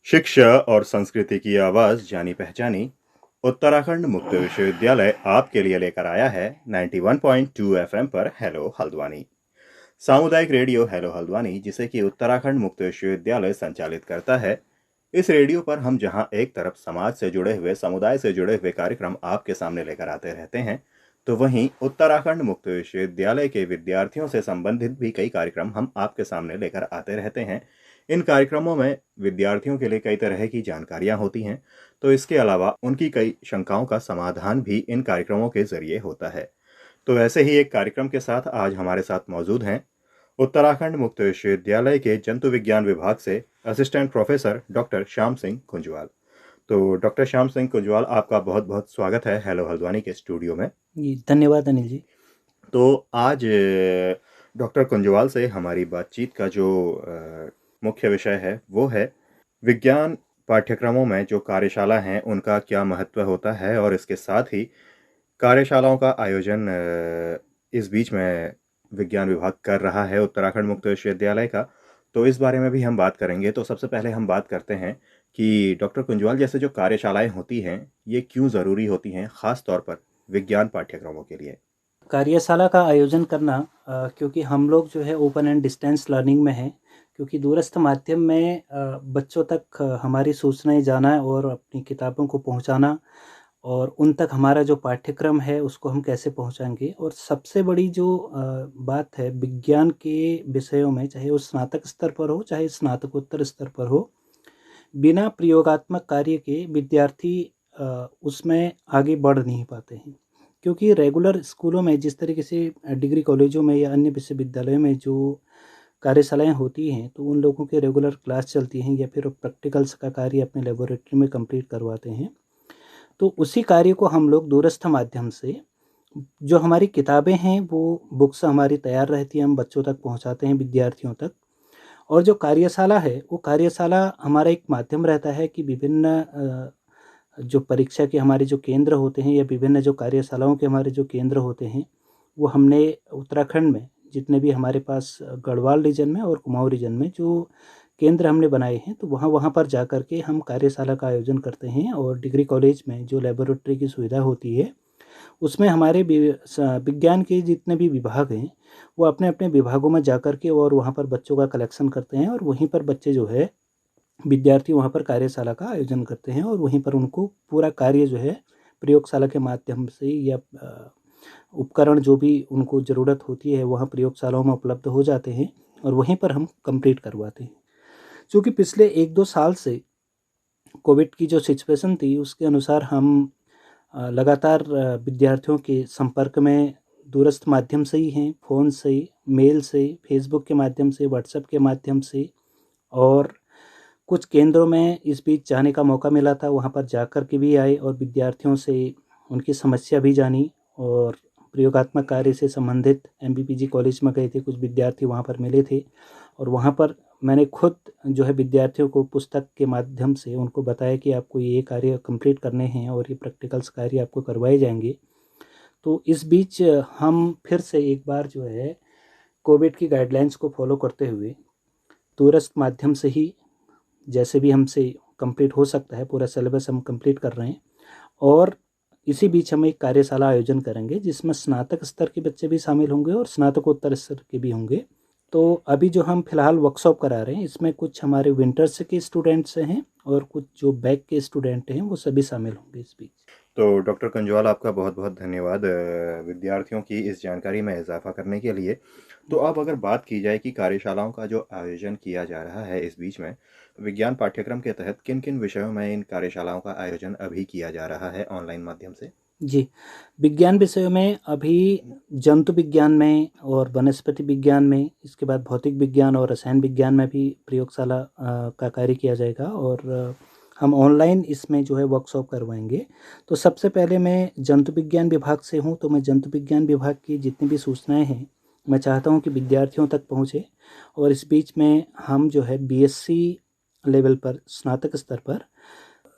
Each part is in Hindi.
शिक्षा और संस्कृति की आवाज जानी पहचानी उत्तराखंड मुक्त विश्वविद्यालय आपके लिए लेकर आया है 91.2 एफएम पर हेलो हल्द्वानी। सामुदायिक रेडियो हेलो हल्द्वानी, जिसे कि उत्तराखंड मुक्त विश्वविद्यालय संचालित करता है। इस रेडियो पर हम जहां एक तरफ समाज से जुड़े हुए, समुदाय से जुड़े हुए कार्यक्रम आपके सामने लेकर आते रहते हैं, तो वहीं उत्तराखंड मुक्त विश्वविद्यालय के विद्यार्थियों से संबंधित भी कई कार्यक्रम हम आपके सामने लेकर आते रहते हैं। इन कार्यक्रमों में विद्यार्थियों के लिए कई तरह की जानकारियां होती हैं, तो इसके अलावा उनकी कई शंकाओं का समाधान भी इन कार्यक्रमों के जरिए होता है। तो ऐसे ही एक कार्यक्रम के साथ आज हमारे साथ मौजूद हैं उत्तराखंड मुक्त विश्वविद्यालय के जंतु विज्ञान विभाग से assistant professor doctor Shyam Singh Kunjwal. तो डॉक्टर श्याम सिंह कुंजवाल, आपका बहुत बहुत स्वागत है हेलो हल्द्वानी के स्टूडियो में। जी धन्यवाद अनिल जी। तो आज डॉक्टर कुंजवाल से हमारी बातचीत का जो मुख्य विषय है वो है विज्ञान पाठ्यक्रमों में जो कार्यशाला हैं उनका क्या महत्व होता है, और इसके साथ ही कार्यशालाओं का आयोजन इस बीच में विज्ञान विभाग कर रहा है उत्तराखंड मुक्त विश्वविद्यालय का। तो इस बारे में भी हम बात करेंगे। तो सबसे पहले हम बात करते हैं कि डॉक्टर कुंजवाल, जैसे जो कार्यशालाएं होती हैं ये क्यों ज़रूरी होती हैं, ख़ास तौर पर विज्ञान पाठ्यक्रमों के लिए। कार्यशाला का आयोजन करना क्योंकि हम लोग जो है ओपन एंड डिस्टेंस लर्निंग में हैं, क्योंकि दूरस्थ माध्यम में बच्चों तक हमारी सूचनाएं जाना और अपनी किताबों को पहुंचाना और उन तक हमारा जो पाठ्यक्रम है उसको हम कैसे पहुंचाएंगे। और सबसे बड़ी जो बात है विज्ञान के विषयों में, चाहे वो स्नातक स्तर पर हो चाहे स्नातकोत्तर स्तर पर हो, बिना प्रयोगात्मक कार्य के विद्यार्थी उसमें आगे बढ़ नहीं पाते हैं। क्योंकि रेगुलर स्कूलों में जिस तरीके से डिग्री कॉलेजों में या अन्य विश्वविद्यालयों में जो कार्यशालाएं होती हैं, तो उन लोगों के रेगुलर क्लास चलती हैं या फिर प्रैक्टिकल्स का कार्य अपने लेबोरेटरी में कंप्लीट करवाते हैं। तो उसी कार्य को हम लोग दूरस्थ माध्यम से, जो हमारी किताबें हैं वो बुक्स हमारी तैयार रहती हैं, हम बच्चों तक पहुंचाते हैं, विद्यार्थियों तक। और जो कार्यशाला है वो कार्यशाला हमारा एक माध्यम रहता है कि विभिन्न जो परीक्षा के हमारे जो केंद्र होते हैं या विभिन्न जो कार्यशालाओं के हमारे जो केंद्र होते हैं, वो हमने उत्तराखंड में जितने भी हमारे पास गढ़वाल रीजन में और कुमाऊं रीजन में जो केंद्र हमने बनाए हैं, तो वहाँ पर जा कर के हम कार्यशाला का आयोजन करते हैं। और डिग्री कॉलेज में जो लेबोरेटरी की सुविधा होती है उसमें हमारे विज्ञान के जितने भी विभाग हैं वो अपने अपने विभागों में जा कर के और वहाँ पर बच्चों का कलेक्शन करते हैं, और वहीं पर बच्चे जो है विद्यार्थी वहाँ पर कार्यशाला का आयोजन करते हैं और वहीं पर उनको पूरा कार्य जो है प्रयोगशाला के माध्यम से या उपकरण जो भी उनको ज़रूरत होती है वहाँ प्रयोगशालाओं में उपलब्ध हो जाते हैं और वहीं पर हम कंप्लीट करवाते हैं। क्योंकि पिछले 1-2 साल से कोविड की जो सिचुएशन थी उसके अनुसार हम लगातार विद्यार्थियों के संपर्क में दूरस्थ माध्यम से ही हैं, फ़ोन से, मेल से, फेसबुक के माध्यम से, व्हाट्सएप के माध्यम से। और कुछ केंद्रों में इस बीच जाने का मौका मिला था, वहाँ पर जाकर के भी आए और विद्यार्थियों से उनकी समस्या भी जानी। और प्रयोगात्मक कार्य से संबंधित एमबीपीजी कॉलेज में गए थे, कुछ विद्यार्थी वहाँ पर मिले थे और वहाँ पर मैंने खुद जो है विद्यार्थियों को पुस्तक के माध्यम से उनको बताया कि आपको ये कार्य कंप्लीट करने हैं और ये प्रैक्टिकल्स कार्य आपको करवाए जाएंगे। तो इस बीच हम फिर से एक बार जो है कोविड की गाइडलाइंस को फॉलो करते हुए दूरस्थ माध्यम से ही जैसे भी हमसे कंप्लीट हो सकता है पूरा सिलेबस हम कंप्लीट कर रहे हैं। और इसी बीच हम एक कार्यशाला आयोजन करेंगे जिसमें स्नातक स्तर के बच्चे भी शामिल होंगे और स्नातकोत्तर स्तर के भी होंगे। तो अभी जो हम फिलहाल वर्कशॉप करा रहे हैं इसमें कुछ हमारे विंटर्स के स्टूडेंट्स हैं और कुछ जो बैक के स्टूडेंट हैं वो सभी शामिल होंगे इस बीच। तो डॉक्टर कुंजवाल, आपका बहुत बहुत धन्यवाद विद्यार्थियों की इस जानकारी में इजाफा करने के लिए। तो अब अगर बात की जाए कि कार्यशालाओं का जो आयोजन किया जा रहा है इस बीच में, विज्ञान पाठ्यक्रम के तहत किन किन विषयों में इन कार्यशालाओं का आयोजन अभी किया जा रहा है ऑनलाइन माध्यम से। जी, विज्ञान विषयों में अभी जंतु विज्ञान में और वनस्पति विज्ञान में, इसके बाद भौतिक विज्ञान और रसायन विज्ञान में भी प्रयोगशाला का कार्य किया जाएगा और हम ऑनलाइन इसमें जो है वर्कशॉप करवाएंगे। तो सबसे पहले मैं जंतु विज्ञान विभाग से हूँ, तो मैं जंतु विज्ञान विभाग की जितनी भी सूचनाएं हैं मैं चाहता हूँ कि विद्यार्थियों तक पहुँचे। और इस बीच में हम जो है बीएससी लेवल पर, स्नातक स्तर पर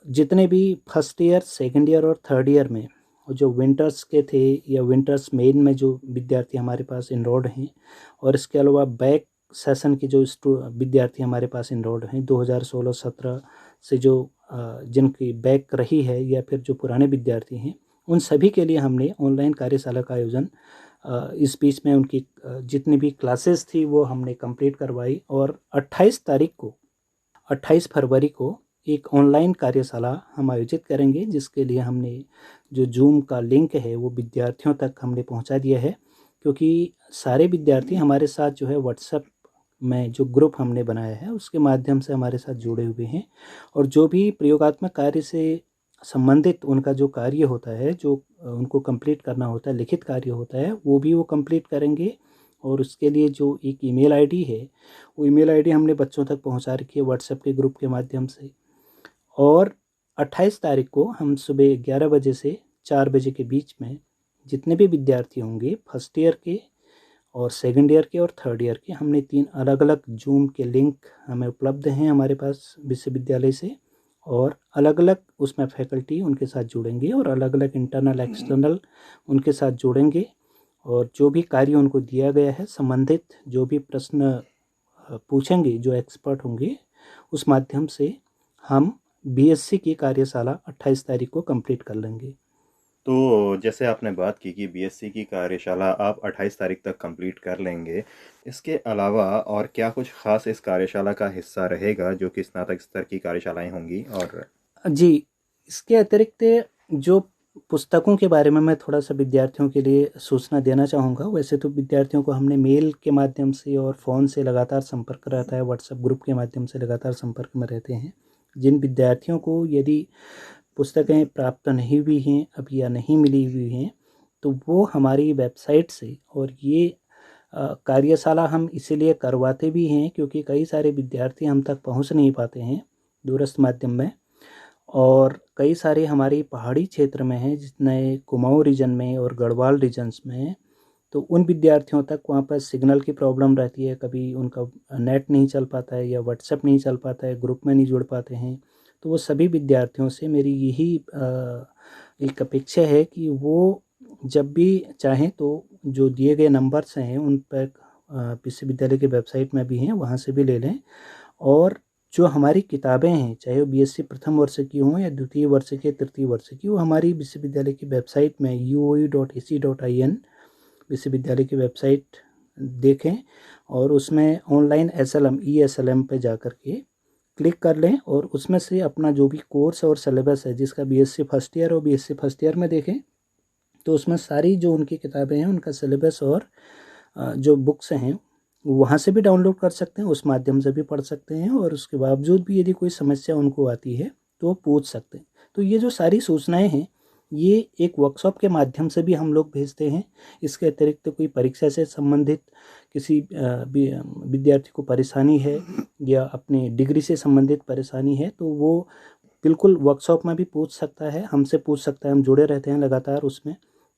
जितने भी फर्स्ट ईयर, सेकेंड ईयर और थर्ड ईयर में जो विंटर्स के थे या विंटर्स मेन में जो विद्यार्थी हमारे पास इनरोल्ड हैं, और इसके अलावा बैक सेशन के जो विद्यार्थी हमारे पास इनरोल्ड हैं 2016-17 से जो जिनकी बैक रही है या फिर जो पुराने विद्यार्थी हैं, उन सभी के लिए हमने ऑनलाइन कार्यशाला का आयोजन इस बीच में उनकी जितनी भी क्लासेस थी वो हमने कंप्लीट करवाई। और 28 फरवरी को एक ऑनलाइन कार्यशाला हम आयोजित करेंगे, जिसके लिए हमने जो जूम का लिंक है वो विद्यार्थियों तक हमने पहुंचा दिया है, क्योंकि सारे विद्यार्थी हमारे साथ जो है व्हाट्सएप में जो ग्रुप हमने बनाया है उसके माध्यम से हमारे साथ जुड़े हुए हैं। और जो भी प्रयोगात्मक कार्य से संबंधित उनका जो कार्य होता है, जो उनको कंप्लीट करना होता है, लिखित कार्य होता है, वो भी वो कंप्लीट करेंगे। और उसके लिए जो एक ईमेल आईडी है, वो ईमेल आईडी हमने बच्चों तक पहुंचा रखी है व्हाट्सएप के ग्रुप के माध्यम से। और 28 तारीख को हम सुबह 11 बजे से 4 बजे के बीच में जितने भी विद्यार्थी होंगे, फर्स्ट ईयर के और सेकंड ईयर के और थर्ड ईयर के, हमने 3 अलग अलग जूम के लिंक हमें उपलब्ध हैं हमारे पास विश्वविद्यालय से। और अलग अलग उसमें फैकल्टी उनके साथ जुड़ेंगे और अलग अलग इंटरनल एक्सटर्नल उनके साथ जुड़ेंगे। और जो भी कार्य उनको दिया गया है, संबंधित जो भी प्रश्न पूछेंगे जो एक्सपर्ट होंगे, उस माध्यम से हम बीएससी की कार्यशाला 28 तारीख को कंप्लीट कर लेंगे। तो जैसे आपने बात की कि बीएससी की कार्यशाला आप 28 तारीख तक कंप्लीट कर लेंगे, इसके अलावा और क्या कुछ खास इस कार्यशाला का हिस्सा रहेगा जो कि स्नातक स्तर की कार्यशालाएं होंगी? और जी, इसके अतिरिक्त जो पुस्तकों के बारे में मैं थोड़ा सा विद्यार्थियों के लिए सूचना देना चाहूँगा। वैसे तो विद्यार्थियों को हमने मेल के माध्यम से और फ़ोन से लगातार संपर्क रहता है, व्हाट्सएप ग्रुप के माध्यम से लगातार संपर्क में रहते हैं। जिन विद्यार्थियों को यदि पुस्तकें प्राप्त नहीं हुई हैं अभी या नहीं मिली हुई हैं, तो वो हमारी वेबसाइट से, और ये कार्यशाला हम इसीलिए करवाते भी हैं क्योंकि कई सारे विद्यार्थी हम तक पहुंच नहीं पाते हैं दूरस्थ माध्यम में, और कई सारे हमारी पहाड़ी क्षेत्र में हैं, जितने कुमाऊं रीजन में और गढ़वाल रीजन्स में हैं। तो उन विद्यार्थियों तक वहाँ पर सिग्नल की प्रॉब्लम रहती है, कभी उनका नेट नहीं चल पाता है या व्हाट्सएप नहीं चल पाता है, ग्रुप में नहीं जुड़ पाते हैं। तो वो सभी विद्यार्थियों से मेरी यही एक अपेक्षा है कि वो जब भी चाहें तो जो दिए गए नंबर्स हैं उन पर विश्वविद्यालय की वेबसाइट में भी हैं, वहाँ से भी ले लें। और जो हमारी किताबें हैं, चाहे वो बीएससी प्रथम वर्ष की हों या द्वितीय वर्ष की, तृतीय वर्ष की, वो हमारी विश्वविद्यालय की वेबसाइट में uoe.ac.in विश्वविद्यालय की वेबसाइट देखें और उसमें ऑनलाइन ESLM पे जा कर के क्लिक कर लें और उसमें से अपना जो भी कोर्स और सिलेबस है, जिसका बीएससी फर्स्ट ईयर और बीएससी फर्स्ट ईयर में देखें, तो उसमें सारी जो उनकी किताबें हैं उनका सिलेबस और जो बुक्स हैं वहाँ से भी डाउनलोड कर सकते हैं, उस माध्यम से भी पढ़ सकते हैं। और उसके बावजूद भी यदि कोई समस्या उनको आती है तो वो पूछ सकते हैं। तो ये जो सारी सूचनाएं हैं, ये एक वर्कशॉप के माध्यम से भी हम लोग भेजते हैं। इसके अतिरिक्त कोई परीक्षा से संबंधित किसी विद्यार्थी को परेशानी है या अपनी डिग्री से संबंधित परेशानी है, तो वो बिल्कुल वर्कशॉप में भी पूछ सकता है, हमसे पूछ सकता है। हम जुड़े रहते हैं लगातार उसमें,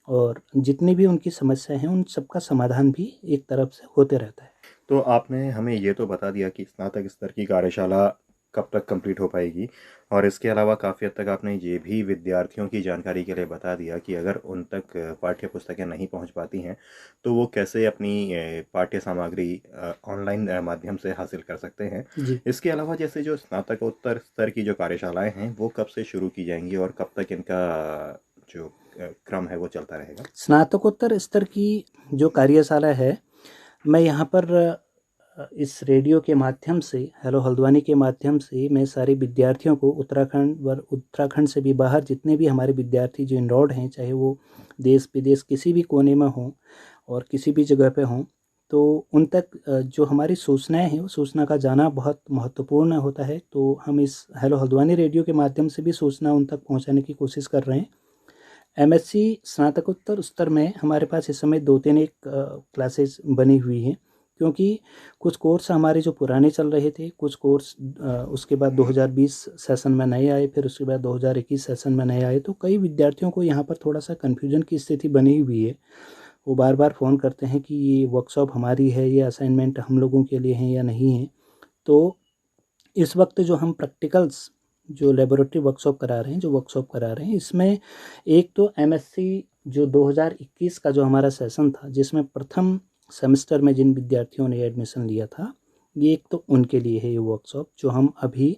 और जितनी भी उनकी समस्या हैं उन सबका समाधान भी एक तरफ से होते रहता है। तो आपने हमें ये तो बता दिया कि स्नातक स्तर की कार्यशाला कब तक कंप्लीट हो पाएगी, और इसके अलावा काफ़ी हद तक आपने ये भी विद्यार्थियों की जानकारी के लिए बता दिया कि अगर उन तक पाठ्य पुस्तकें नहीं पहुंच पाती हैं तो वो कैसे अपनी पाठ्य सामग्री ऑनलाइन माध्यम से हासिल कर सकते हैं। जी, इसके अलावा जैसे जो स्नातकोत्तर स्तर की जो कार्यशालाएं हैं वो कब से शुरू की जाएंगी और कब तक इनका जो क्रम है वो चलता रहेगा? स्नातकोत्तर स्तर की जो कार्यशाला है, मैं यहाँ पर इस रेडियो के माध्यम से, हेलो हल्द्वानी के माध्यम से, मैं सारे विद्यार्थियों को उत्तराखंड से भी बाहर जितने भी हमारे विद्यार्थी जो इनरोल्ड हैं, चाहे वो देश विदेश किसी भी कोने में हों और किसी भी जगह पे हों, तो उन तक जो हमारी सूचनाएं हैं, वो सूचना का जाना बहुत महत्वपूर्ण होता है। तो हम इस हेलो हल्द्वानी रेडियो के माध्यम से भी सूचना उन तक पहुँचाने की कोशिश कर रहे हैं। एमएससी स्नातकोत्तर स्तर में हमारे पास इस समय 2-3 एक क्लासेस बनी हुई हैं, क्योंकि कुछ कोर्स हमारे जो पुराने चल रहे थे, कुछ कोर्स उसके बाद 2020 सेशन में नए आए, फिर उसके बाद 2021 सेशन में नए आए। तो कई विद्यार्थियों को यहाँ पर थोड़ा सा कन्फ्यूजन की स्थिति बनी हुई है। वो बार बार फ़ोन करते हैं कि ये वर्कशॉप हमारी है, ये असाइनमेंट हम लोगों के लिए हैं या नहीं है। तो इस वक्त जो हम प्रैक्टिकल्स जो लेबोरेटरी वर्कशॉप करा रहे हैं, इसमें एक तो एमएससी जो 2021 का जो हमारा सेशन था, जिसमें प्रथम सेमेस्टर में जिन विद्यार्थियों ने एडमिशन लिया था, ये एक तो उनके लिए है ये वर्कशॉप जो हम अभी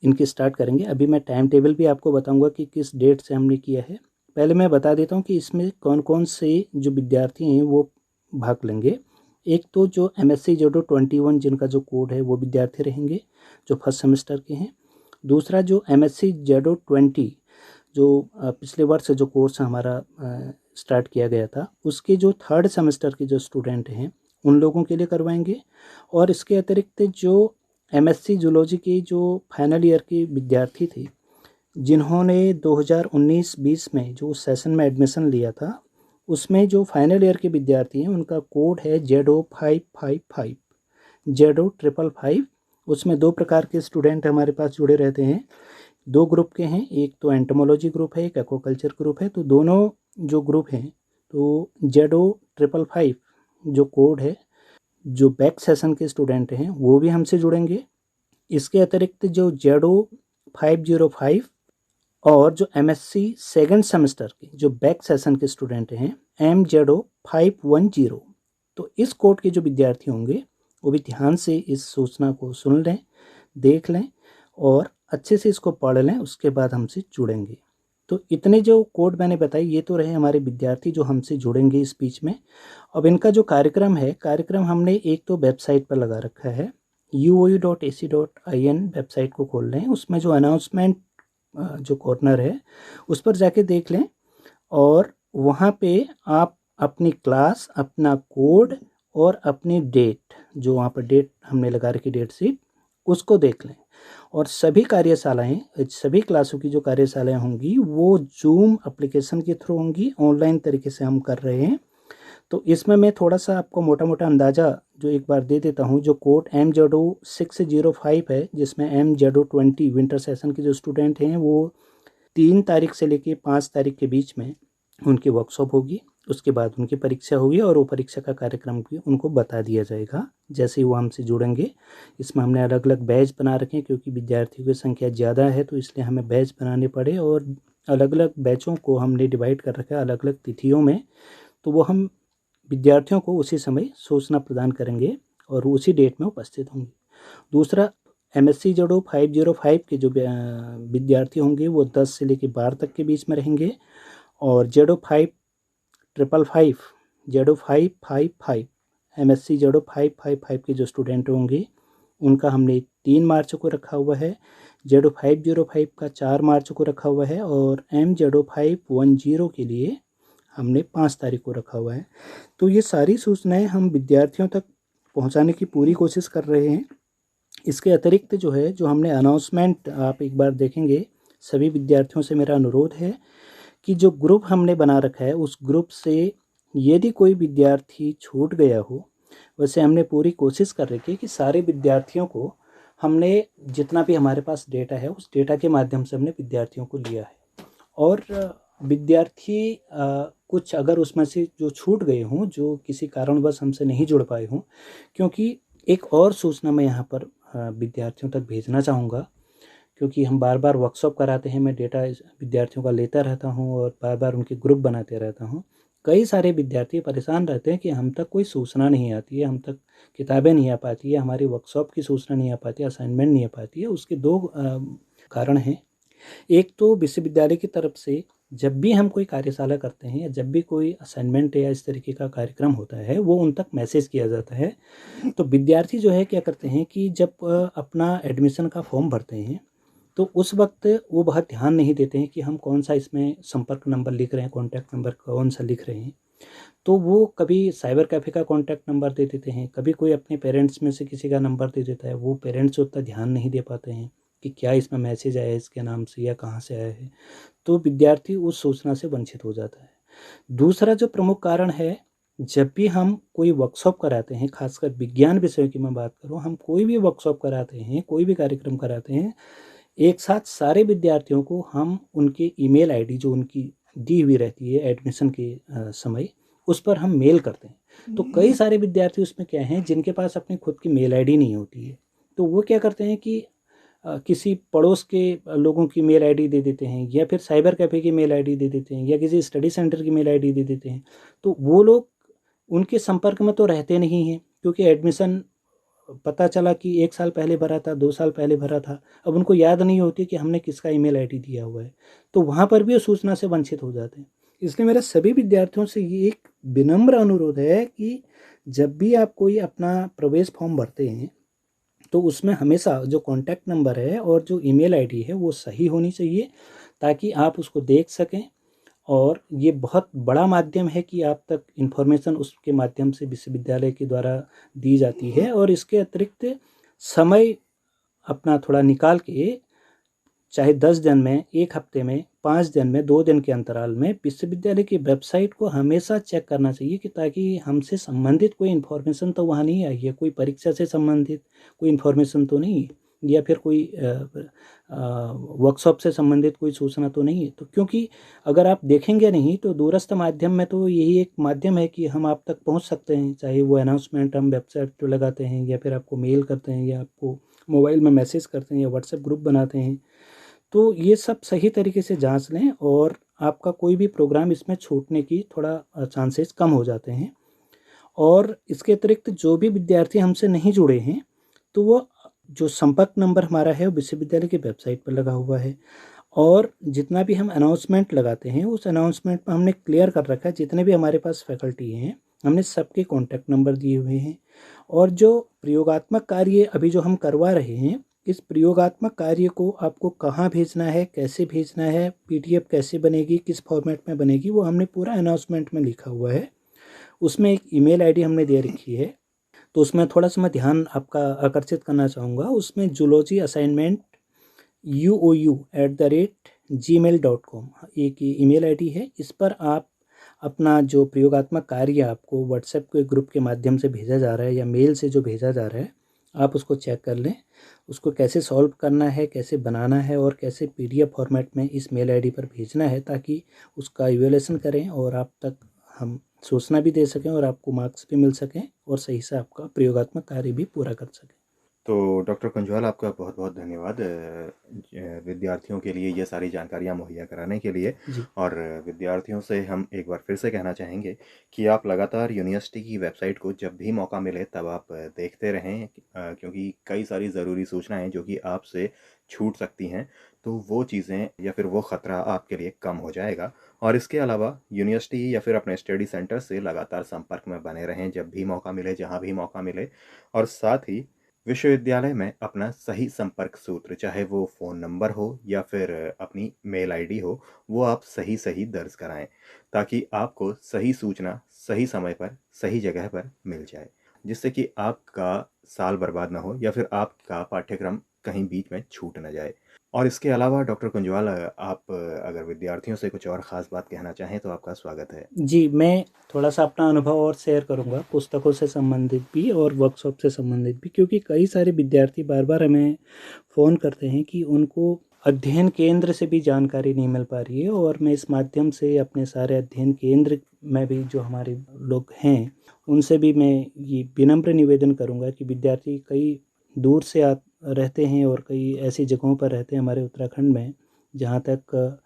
इनकी स्टार्ट करेंगे। अभी मैं टाइम टेबल भी आपको बताऊंगा कि किस डेट से हमने किया है। पहले मैं बता देता हूँ कि इसमें कौन कौन से जो विद्यार्थी हैं वो भाग लेंगे। एक तो जो MSc जूडो 21 जिनका जो कोड है वो विद्यार्थी रहेंगे जो फर्स्ट सेमेस्टर के हैं। दूसरा जो MSc जूडो 20 जो पिछले वर्ष जो कोर्स हमारा स्टार्ट किया गया था उसके जो थर्ड सेमेस्टर के जो स्टूडेंट हैं उन लोगों के लिए करवाएंगे। और इसके अतिरिक्त जो MSc जूलॉजी के जो फाइनल ईयर के विद्यार्थी थे जिन्होंने 2019-20 में जो सेशन में एडमिशन लिया था उसमें जो फाइनल ईयर के विद्यार्थी हैं उनका कोड है ZO555 ZO555। उसमें 2 प्रकार के स्टूडेंट हमारे पास जुड़े रहते हैं, 2 ग्रुप के हैं, एक तो एंटोमोलॉजी ग्रुप है, एक एक्वाकल्चर ग्रुप है। तो दोनों जो ग्रुप हैं तो ZO555 जो कोड है जो बैक सेशन के स्टूडेंट हैं वो भी हमसे जुड़ेंगे। इसके अतिरिक्त जो ZO505 और जो MSc सेकेंड सेमेस्टर के जो बैक सेशन के स्टूडेंट हैं MZO510, तो इस कोड के जो विद्यार्थी होंगे वो भी ध्यान से इस सूचना को सुन लें, देख लें और अच्छे से इसको पढ़ लें, उसके बाद हमसे जुड़ेंगे। तो इतने जो कोड मैंने बताई ये तो रहे हमारे विद्यार्थी जो हमसे जुड़ेंगे इस बीच में। अब इनका जो कार्यक्रम है, कार्यक्रम हमने एक तो वेबसाइट पर लगा रखा है uoe.ac.in वेबसाइट को खोल लें, उसमें जो अनाउंसमेंट जो कॉर्नर है उस पर जाके देख लें और वहाँ पे आप अपनी क्लास, अपना कोड और अपनी डेट जो वहाँ पर डेट हमने लगा रखी डेट शीट उसको देख लें। और सभी कार्यशालाएं, सभी क्लासों की जो कार्यशालाएं होंगी वो जूम एप्लीकेशन के थ्रू होंगी, ऑनलाइन तरीके से हम कर रहे हैं। तो इसमें मैं थोड़ा सा आपको मोटा मोटा अंदाज़ा जो एक बार दे देता हूँ। जो कोड MZO605 है जिसमें MZO20 विंटर सेशन के जो स्टूडेंट हैं वो 3 तारीख से लेके 5 तारीख के बीच में उनकी वर्कशॉप होगी, उसके बाद उनकी परीक्षा होगी और वो परीक्षा का कार्यक्रम भी उनको बता दिया जाएगा जैसे ही वो हमसे जुड़ेंगे। इसमें हमने अलग अलग बैच बना रखे हैं क्योंकि विद्यार्थियों की संख्या ज़्यादा है तो इसलिए हमें बैच बनाने पड़े और अलग अलग बैचों को हमने डिवाइड कर रखा है अलग अलग तिथियों में। तो वो हम विद्यार्थियों को उसी समय सूचना प्रदान करेंगे और उसी डेट में उपस्थित होंगे। दूसरा MSc जूडो 505 के जो विद्यार्थी होंगे वो 10 से लेकर 12 तक के बीच में रहेंगे और ZO555 MSc जूडो 555 के जो स्टूडेंट होंगे उनका हमने 3 मार्च को रखा हुआ है, ZO505 का 4 मार्च को रखा हुआ है और MZO510 के लिए हमने 5 तारीख को रखा हुआ है। तो ये सारी सूचनाएं हम विद्यार्थियों तक पहुंचाने की पूरी कोशिश कर रहे हैं। इसके अतिरिक्त जो है जो हमने अनाउंसमेंट आप एक बार देखेंगे, सभी विद्यार्थियों से मेरा अनुरोध है कि जो ग्रुप हमने बना रखा है उस ग्रुप से यदि कोई विद्यार्थी छूट गया हो, वैसे हमने पूरी कोशिश कर रखी है कि सारे विद्यार्थियों को हमने जितना भी हमारे पास डेटा है उस डेटा के माध्यम से हमने विद्यार्थियों को लिया है। और विद्यार्थी कुछ अगर उसमें से जो छूट गए हों, जो किसी कारणवश हमसे नहीं जुड़ पाए हों, क्योंकि एक और सूचना मैं यहाँ पर विद्यार्थियों तक भेजना चाहूँगा क्योंकि हम बार बार वर्कशॉप कराते हैं, मैं डेटा विद्यार्थियों का लेता रहता हूँ और बार बार उनके ग्रुप बनाते रहता हूँ। कई सारे विद्यार्थी परेशान रहते हैं कि हम तक कोई सूचना नहीं आती है, हम तक किताबें नहीं आ पाती है, हमारी वर्कशॉप की सूचना नहीं आ पाती है, असाइनमेंट नहीं आ पाती है। उसके 2 कारण हैं। एक तो विश्वविद्यालय की तरफ से जब भी हम कोई कार्यशाला करते हैं या जब भी कोई असाइनमेंट या इस तरीके का कार्यक्रम होता है वो उन तक मैसेज किया जाता है। तो विद्यार्थी जो है क्या करते हैं कि जब अपना एडमिशन का फॉर्म भरते हैं तो उस वक्त वो बहुत ध्यान नहीं देते हैं कि हम कौन सा इसमें संपर्क नंबर लिख रहे हैं, कॉन्टैक्ट नंबर कौन सा लिख रहे हैं। तो वो कभी साइबर कैफ़े का कॉन्टैक्ट नंबर दे देते हैं, कभी कोई अपने पेरेंट्स में से किसी का नंबर दे देता है। वो पेरेंट्स उतना ध्यान नहीं दे पाते हैं कि क्या इसमें मैसेज आया है इसके नाम से या कहाँ से आया है, तो विद्यार्थी उस सूचना से वंचित हो जाता है। दूसरा जो प्रमुख कारण है, जब भी हम कोई वर्कशॉप कराते हैं, खासकर विज्ञान विषय की मैं बात करूँ, हम कोई भी वर्कशॉप कराते हैं, कोई भी कार्यक्रम कराते हैं, एक साथ सारे विद्यार्थियों को हम उनके ईमेल आईडी जो उनकी दी हुई रहती है एडमिशन के समय, उस पर हम मेल करते हैं। तो कई सारे विद्यार्थी उसमें क्या हैं जिनके पास अपनी खुद की मेल आईडी नहीं होती है, तो वो क्या करते हैं कि किसी पड़ोस के लोगों की मेल आईडी दे देते हैं या फिर साइबर कैफ़े की मेल आईडी दे देते हैं या किसी स्टडी सेंटर की मेल आईडी दे देते हैं। तो वो लोग उनके संपर्क में तो रहते नहीं हैं, क्योंकि एडमिशन पता चला कि 1 साल पहले भरा था, 2 साल पहले भरा था, अब उनको याद नहीं होती कि हमने किसका ईमेल आईडी दिया हुआ है, तो वहाँ पर भी वो सूचना से वंचित हो जाते हैं। इसलिए मेरा सभी विद्यार्थियों से ये एक विनम्र अनुरोध है कि जब भी आप कोई अपना प्रवेश फॉर्म भरते हैं तो उसमें हमेशा जो कॉन्टैक्ट नंबर है और जो ईमेल आईडी है वो सही होनी चाहिए, ताकि आप उसको देख सकें। और ये बहुत बड़ा माध्यम है कि आप तक इन्फॉर्मेशन उसके माध्यम से विश्वविद्यालय के द्वारा दी जाती है। और इसके अतिरिक्त समय अपना थोड़ा निकाल के, चाहे 10 दिन में, 1 हफ्ते में, 5 दिन में, 2 दिन के अंतराल में विश्वविद्यालय की वेबसाइट को हमेशा चेक करना चाहिए, कि ताकि हमसे संबंधित कोई इन्फॉर्मेशन तो वहाँ नहीं आई है, कोई परीक्षा से संबंधित कोई इन्फॉर्मेशन तो नहीं है, या फिर कोई वर्कशॉप से संबंधित कोई सूचना तो नहीं है। तो क्योंकि अगर आप देखेंगे नहीं तो दूरस्थ माध्यम में तो यही एक माध्यम है कि हम आप तक पहुंच सकते हैं, चाहे वो अनाउंसमेंट हम वेबसाइट पर लगाते हैं, या फिर आपको मेल करते हैं, या आपको मोबाइल में मैसेज करते हैं, या व्हाट्सएप ग्रुप बनाते हैं। तो ये सब सही तरीके से जांच लें, और आपका कोई भी प्रोग्राम इसमें छूटने की थोड़ा चांसेस कम हो जाते हैं। और इसके अतिरिक्त जो भी विद्यार्थी हमसे नहीं जुड़े हैं, तो वो जो संपर्क नंबर हमारा है वो विश्वविद्यालय की वेबसाइट पर लगा हुआ है। और जितना भी हम अनाउंसमेंट लगाते हैं उस अनाउंसमेंट में हमने क्लियर कर रखा है, जितने भी हमारे पास फैकल्टी हैं हमने सबके कॉन्टैक्ट नंबर दिए हुए हैं। और जो प्रयोगात्मक कार्य अभी जो हम करवा रहे हैं, इस प्रयोगात्मक कार्य को आपको कहाँ भेजना है, कैसे भेजना है, पीडीएफ कैसे बनेगी, किस फॉर्मेट में बनेगी, वो हमने पूरा अनाउंसमेंट में लिखा हुआ है। उसमें एक ईमेल आईडी हमने दे रखी है। तो उसमें थोड़ा सा मैं ध्यान आपका आकर्षित करना चाहूँगा। उसमें जूलॉजी असाइनमेंट UOU@gmail.com एक ईमेल आईडी है। इस पर आप अपना जो प्रयोगात्मक कार्य आपको व्हाट्सएप के ग्रुप के माध्यम से भेजा जा रहा है, या मेल से जो भेजा जा रहा है, आप उसको चेक कर लें। उसको कैसे सॉल्व करना है, कैसे बनाना है, और कैसे पीडीएफ फॉर्मेट में इस मेल आईडी पर भेजना है, ताकि उसका इवैल्यूएशन करें और आप तक हम सूचना भी दे सकें, और आपको मार्क्स भी मिल सकें, और सही से आपका प्रयोगात्मक कार्य भी पूरा कर सकें। तो डॉक्टर कुंजवाल, आपका बहुत बहुत धन्यवाद विद्यार्थियों के लिए ये सारी जानकारियाँ मुहैया कराने के लिए। जी। और विद्यार्थियों से हम एक बार फिर से कहना चाहेंगे कि आप लगातार यूनिवर्सिटी की वेबसाइट को जब भी मौका मिले तब आप देखते रहें, क्योंकि कई सारी ज़रूरी सूचनाएं जो कि आपसे छूट सकती हैं, तो वो चीज़ें या फिर वो ख़तरा आपके लिए कम हो जाएगा। और इसके अलावा यूनिवर्सिटी या फिर अपने स्टडी सेंटर से लगातार संपर्क में बने रहें जब भी मौका मिले, जहाँ भी मौका मिले। और साथ ही विश्वविद्यालय में अपना सही संपर्क सूत्र, चाहे वो फ़ोन नंबर हो या फिर अपनी मेल आईडी हो, वो आप सही सही दर्ज कराएं, ताकि आपको सही सूचना सही समय पर सही जगह पर मिल जाए, जिससे कि आपका साल बर्बाद ना हो या फिर आपका पाठ्यक्रम कहीं बीच में छूट ना जाए। और इसके अलावा डॉक्टर कुंजवाल, आप अगर विद्यार्थियों से कुछ और ख़ास बात कहना चाहें तो आपका स्वागत है। जी, मैं थोड़ा-सा अपना अनुभव और शेयर करूँगा, पुस्तकों से संबंधित भी और वर्कशॉप से संबंधित भी, क्योंकि कई सारे विद्यार्थी बार-बार हमें फ़ोन करते हैं कि उनको अध्ययन केंद्र से भी जानकारी नहीं मिल पा रही है। और मैं इस माध्यम से अपने सारे अध्ययन केंद्र में भी जो हमारे लोग हैं, उनसे भी मैं ये विनम्र निवेदन करूँगा कि विद्यार्थी कई दूर से रहते हैं, और कई ऐसी जगहों पर रहते हैं हमारे उत्तराखंड में, जहाँ तक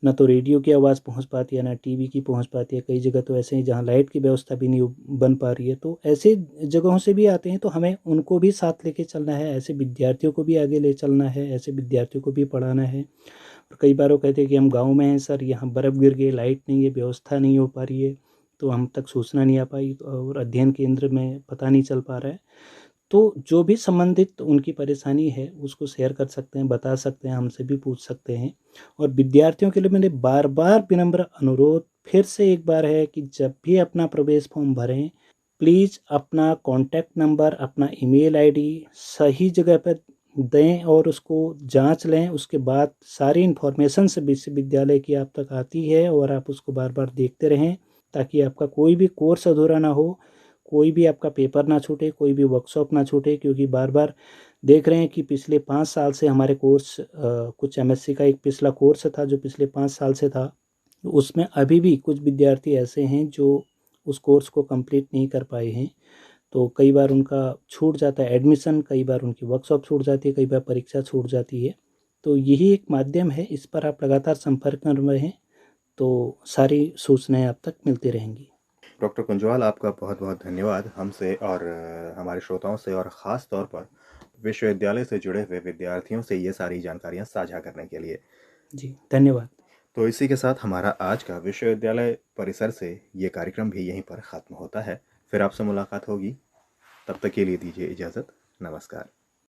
ना तो रेडियो की आवाज़ पहुंच पाती है, ना टीवी की पहुंच पाती है। कई जगह तो ऐसे ही जहां लाइट की व्यवस्था भी नहीं बन पा रही है। तो ऐसे जगहों से भी आते हैं, तो हमें उनको भी साथ लेके चलना है, ऐसे विद्यार्थियों को भी आगे ले चलना है, ऐसे विद्यार्थियों को भी पढ़ाना है। और कई बार वो कहते हैं कि हम गाँव में हैं सर, यहाँ बर्फ़ गिर गई, लाइट नहीं है, व्यवस्था नहीं हो पा रही है, तो हम तक सूचना नहीं आ पाई, और अध्ययन केंद्र में पता नहीं चल पा रहा है। तो जो भी संबंधित उनकी परेशानी है उसको शेयर कर सकते हैं, बता सकते हैं, हमसे भी पूछ सकते हैं। और विद्यार्थियों के लिए मेरे बार बार विनम्र अनुरोध फिर से एक बार है कि जब भी अपना प्रवेश फॉर्म भरें, प्लीज़ अपना कॉन्टैक्ट नंबर, अपना ईमेल आईडी सही जगह पर दें, और उसको जांच लें। उसके बाद सारी इन्फॉर्मेशन से विश्वविद्यालय की आप तक आती है, और आप उसको बार बार देखते रहें, ताकि आपका कोई भी कोर्स अधूरा ना हो, कोई भी आपका पेपर ना छूटे, कोई भी वर्कशॉप ना छूटे। क्योंकि बार बार देख रहे हैं कि पिछले 5 साल से हमारे कोर्स, कुछ एमएससी का एक पिछला कोर्स था जो पिछले 5 साल से था, तो उसमें अभी भी कुछ विद्यार्थी ऐसे हैं जो उस कोर्स को कंप्लीट नहीं कर पाए हैं। तो कई बार उनका छूट जाता है एडमिशन, कई बार उनकी वर्कशॉप छूट जाती है, कई बार परीक्षा छूट जाती है। तो यही एक माध्यम है, इस पर आप लगातार संपर्क में रहें, तो सारी सूचनाएं आप तक मिलती रहेंगी। डॉक्टर कुंजवाल, आपका बहुत बहुत धन्यवाद हमसे और हमारे श्रोताओं से और ख़ास तौर पर विश्वविद्यालय से जुड़े हुए विद्यार्थियों से ये सारी जानकारियाँ साझा करने के लिए। जी, धन्यवाद। तो इसी के साथ हमारा आज का विश्वविद्यालय परिसर से ये कार्यक्रम भी यहीं पर ख़त्म होता है। फिर आपसे मुलाकात होगी, तब तक के लिए दीजिए इजाज़त। नमस्कार।